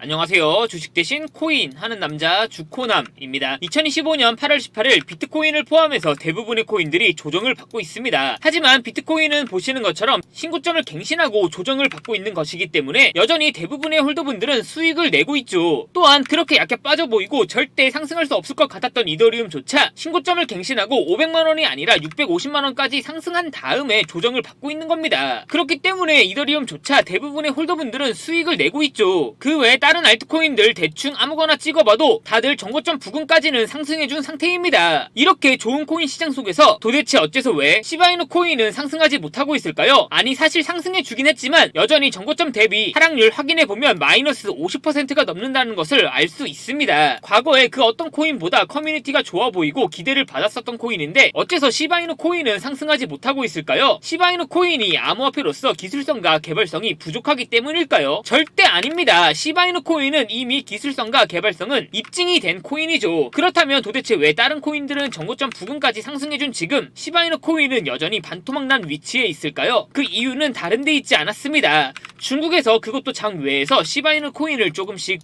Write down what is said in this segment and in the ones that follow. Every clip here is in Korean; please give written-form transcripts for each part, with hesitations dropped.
안녕하세요. 주식 대신 코인 하는 남자 주코남입니다. 2025년 8월 18일 비트코인을 포함해서 대부분의 코인들이 조정을 받고 있습니다. 하지만 비트코인은 보시는 것처럼 신고점을 갱신하고 조정을 받고 있는 것이기 때문에 여전히 대부분의 홀더분들은 수익을 내고 있죠. 또한 그렇게 약해 빠져 보이고 절대 상승할 수 없을 것 같았던 이더리움조차 신고점을 갱신하고 500만원이 아니라 650만원까지 상승한 다음에 조정을 받고 있는 겁니다. 그렇기 때문에 이더리움조차 대부분의 홀더분들은 수익을 내고 있죠. 그 외에 다른 알트코인들 대충 아무거나 찍어봐도 다들 정고점 부근까지는 상승해준 상태입니다. 이렇게 좋은 코인 시장 속에서 도대체 어째서 왜 시바이누 코인은 상승하지 못하고 있을까요? 아니 사실 상승해주긴 했지만 여전히 정고점 대비 하락률 확인해보면 마이너스 50%가 넘는다는 것을 알 수 있습니다. 과거에 그 어떤 코인보다 커뮤니티가 좋아 보이고 기대를 받았었던 코인인데 어째서 시바이누 코인은 상승하지 못하고 있을까요? 시바이누 코인이 암호화폐로서 기술성과 개발성이 부족하기 때문일까요? 절대 아닙니다. 시바이누 코인은 이미 기술성과 개발성은 입증이 된 코인이죠. 그렇다면 도대체 왜 다른 코인들은 정고점 부근까지 상승해준 지금 시바이누 코인은 여전히 반토막난 위치에 있을까요? 그 이유는 다른 데 있지 않았습니다. 중국에서 그것도 장외에서 시바이누 코인을 조금씩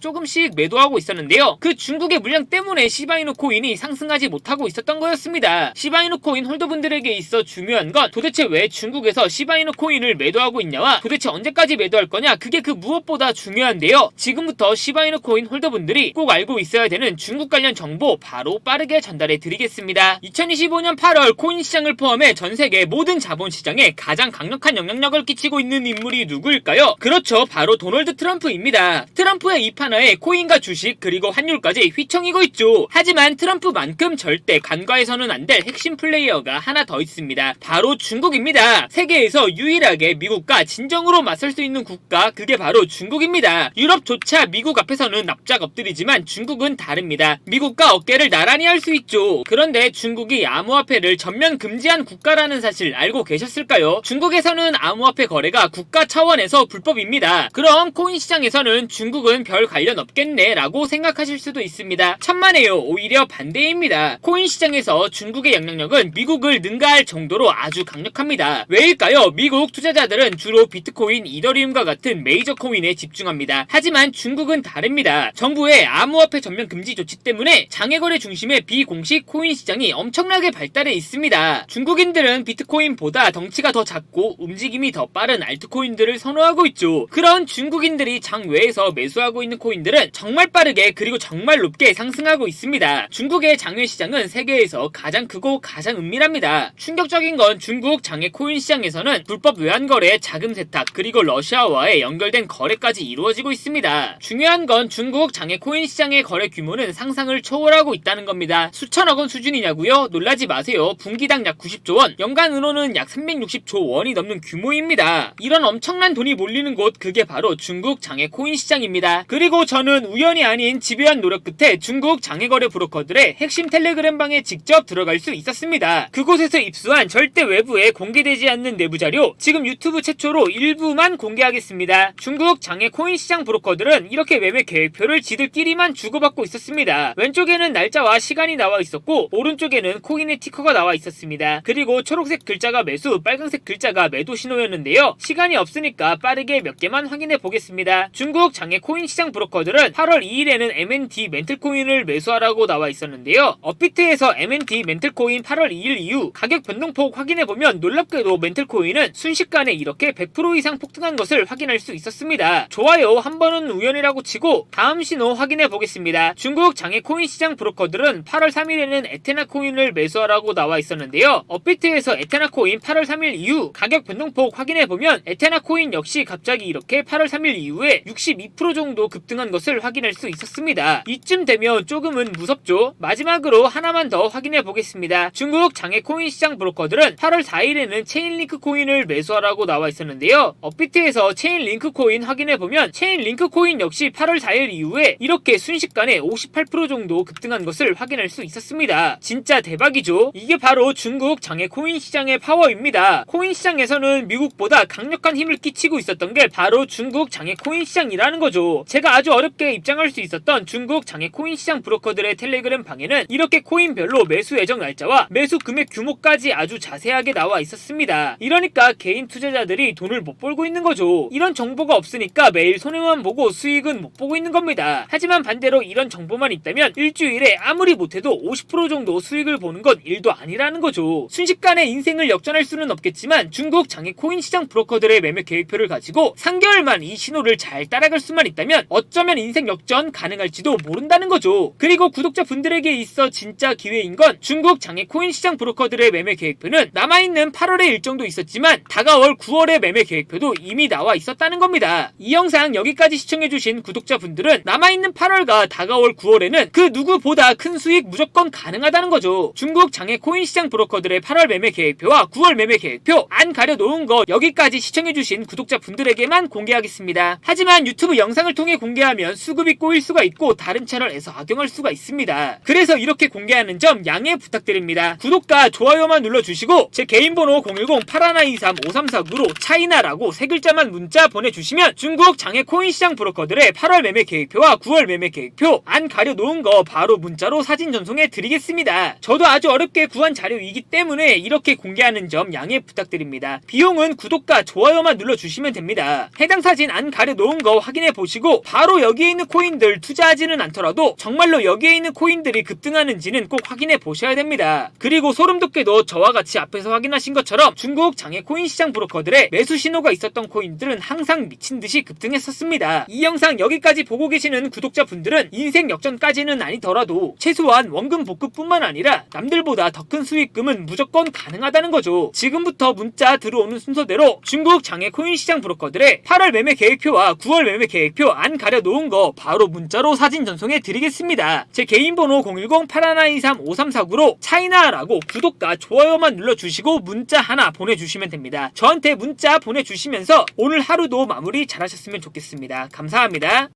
매도하고 있었는데요. 그 중국의 물량 때문에 시바이누 코인이 상승하지 못하고 있었던 거였습니다. 시바이누 코인 홀더분들에게 있어 중요한 건 도대체 왜 중국에서 시바이누 코인을 매도하고 있냐와 도대체 언제까지 매도할 거냐, 그게 그 무엇보다 중요한데요. 지금부터 시바이누 코인 홀더분들이 꼭 알고 있어야 되는 중국 관련 정보 바로 빠르게 전달해 드리겠습니다. 2025년 8월 코인 시장을 포함해 전 세계 모든 자본시장에 가장 강력한 영향력을 끼치고 있는 인물이 누구일까요? 그렇죠, 바로 도널드 트럼프입니다. 트럼프의 입 하나에 코인과 주식 그리고 환율까지 휘청이고 있죠. 하지만 트럼프만큼 절대 간과해서는 안 될 핵심 플레이어가 하나 더 있습니다. 바로 중국입니다. 세계에서 유일하게 미국과 진정으로 맞설 수 있는 국가, 그게 바로 중국입니다. 유럽조차 미국 앞에서는 납작 엎드리지만 중국은 다릅니다. 미국과 어깨를 나란히 할 수 있죠. 그런데 중국이 암호화폐를 전면 금지한 국가라는 사실 알고 계셨을까요? 중국에서는 암호화폐 거래가 국가 차원에서 불법입니다. 그럼 코인 시장에서는 중국은 별 관련 없겠네 라고 생각하실 수도 있습니다. 천만에요. 오히려 반대입니다. 코인 시장에서 중국의 영향력은 미국을 능가할 정도로 아주 강력합니다. 왜일까요? 미국 투자자들은 주로 비트코인, 이더리움과 같은 메이저 코인에 집중합니다. 하지만 중국은 다릅니다. 정부의 암호화폐 전면 금지 조치 때문에 장외거래 중심의 비공식 코인 시장이 엄청나게 발달해 있습니다. 중국인들은 비트코인보다 덩치가 더 작고 움직임이 더 빠른 알트코인들을 선호하고 있죠. 그런 중국인들이 장외에서 매수하고 있는 코인들은 정말 빠르게 그리고 정말 높게 상승하고 있습니다. 중국의 장외 시장은 세계에서 가장 크고 가장 은밀합니다. 충격적인 건 중국 장외 코인 시장에서는 불법 외환거래, 자금 세탁, 그리고 러시아와의 연결된 거래까지 이루어지고 있습니다. 중요한 건 중국 장외 코인 시장의 거래 규모는 상상을 초월하고 있다는 겁니다. 수천억 원 수준이냐고요? 놀라지 마세요. 분기당 약 90조 원, 연간 은호는 약 360조 원이 넘는 규모입니다. 이런 엄청난 돈이 몰리는 곳, 그게 바로 중국 장외 코인 시장입니다. 그리고 저는 우연이 아닌 집요한 노력 끝에 중국 장외거래 브로커들의 핵심 텔레그램 방에 직접 들어갈 수 있었습니다. 그곳에서 입수한 절대 외부에 공개되지 않는 내부 자료, 지금 유튜브 최초로 일부만 공개하겠습니다. 중국 장외 코인 시장 브로커들은 이렇게 매매 계획표를 지들끼리만 주고받고 있었습니다. 왼쪽에는 날짜와 시간이 나와 있었고 오른쪽에는 코인의 티커가 나와 있었습니다. 그리고 초록색 글자가 매수, 빨간색 글자가 매도 신호였는데요. 시간이 없으니까 빠르게 몇 개만 확인해 보겠습니다. 중국 장외 코인 시장 브로커들은 8월 2일에는 MNT 멘틀코인을 매수하라고 나와 있었는데요. 업비트에서 MNT 멘틀코인 8월 2일 이후 가격 변동폭 확인해보면 놀랍게도 멘틀코인은 순식간에 이렇게 100% 이상 폭등한 것을 확인할 수 있었습니다. 좋아요, 한 번은 우연이라고 치고 다음 신호 확인해 보겠습니다. 중국 장외 코인 시장 브로커들은 8월 3일에는 에테나 코인을 매수하라고 나와 있었는데요. 업비트에서 에테나 코인 8월 3일 이후 가격 변동폭 확인해 보면 에테나 코인 역시 갑자기 이렇게 8월 3일 이후에 62% 정도 급등한 것을 확인할 수 있었습니다. 이쯤 되면 조금은 무섭죠? 마지막으로 하나만 더 확인해 보겠습니다. 중국 장외 코인 시장 브로커들은 8월 4일에는 체인링크 코인을 매수하라고 나와 있었는데요. 업비트에서 체인링크 코인 확인해 보면 체인링크 코인 역시 8월 4일 이후에 이렇게 순식간에 58% 정도 급등한 것을 확인할 수 있었습니다. 진짜 대박이죠? 이게 바로 중국 장외 코인 시장의 파워입니다. 코인 시장에서는 미국보다 강력한 힘을 끼치고 있었던 게 바로 중국 장외 코인 시장이라는 거죠. 제가 아주 어렵게 입장할 수 있었던 중국 장외 코인 시장 브로커들의 텔레그램 방에는 이렇게 코인별로 매수 예정 날짜와 매수 금액 규모까지 아주 자세하게 나와 있었습니다. 이러니까 개인 투자자들이 돈을 못 벌고 있는 거죠. 이런 정보가 없으니까 매일 손해만 보고 수익 수익은 못 보고 있는 겁니다. 하지만 반대로 이런 정보만 있다면 일주일에 아무리 못해도 50% 정도 수익을 보는 건 일도 아니라는 거죠. 순식간에 인생을 역전할 수는 없겠지만 중국 장외 코인 시장 브로커들의 매매 계획표를 가지고 3개월만 이 신호를 잘 따라갈 수만 있다면 어쩌면 인생 역전 가능할지도 모른다는 거죠. 그리고 구독자분들에게 있어 진짜 기회인 건 중국 장외 코인 시장 브로커들의 매매 계획표는 남아있는 8월의 일정도 있었지만 다가올 9월의 매매 계획표도 이미 나와 있었다는 겁니다. 이 영상 여기까지 시청해주신 구독자분들은 남아있는 8월과 다가올 9월에는 그 누구보다 큰 수익 무조건 가능하다는 거죠. 중국 장외 코인 시장 브로커들의 8월 매매 계획표와 9월 매매 계획표 안 가려놓은 거 여기까지 시청해주신 구독자분들에게만 공개하겠습니다. 하지만 유튜브 영상을 통해 공개하면 수급이 꼬일 수가 있고 다른 채널에서 악용할 수가 있습니다. 그래서 이렇게 공개하는 점 양해 부탁드립니다. 구독과 좋아요만 눌러주시고 제 개인 번호 010-8123-5349로 차이나라고 세 글자만 문자 보내주시면 중국 장외 코인 시장 브로커들의 8월 매매 계획표와 9월 매매 계획표 안 가려놓은 거 바로 문자로 사진 전송해 드리겠습니다. 저도 아주 어렵게 구한 자료이기 때문에 이렇게 공개하는 점 양해 부탁드립니다. 비용은 구독과 좋아요만 눌러주시면 됩니다. 해당 사진 안 가려놓은 거 확인해 보시고 바로 여기에 있는 코인들 투자하지는 않더라도 정말로 여기에 있는 코인들이 급등하는지는 꼭 확인해 보셔야 됩니다. 그리고 소름 돋게도 저와 같이 앞에서 확인하신 것처럼 중국 장외 코인 시장 브로커들의 매수 신호가 있었던 코인들은 항상 미친듯이 급등했었습니다. 이 영상 여기까지 보고 계시는 구독자분들은 인생 역전까지는 아니더라도 최소한 원금 복구뿐만 아니라 남들보다 더 큰 수익금은 무조건 가능하다는 거죠. 지금부터 문자 들어오는 순서대로 중국 장외 코인 시장 브로커들의 8월 매매 계획표와 9월 매매 계획표 안 가려놓은 거 바로 문자로 사진 전송해 드리겠습니다. 제 개인 번호 010-8123-5349로 차이나라고 구독과 좋아요만 눌러주시고 문자 하나 보내주시면 됩니다. 저한테 문자 보내주시면서 오늘 하루도 마무리 잘하셨으면 좋겠습니다. 감사합니다.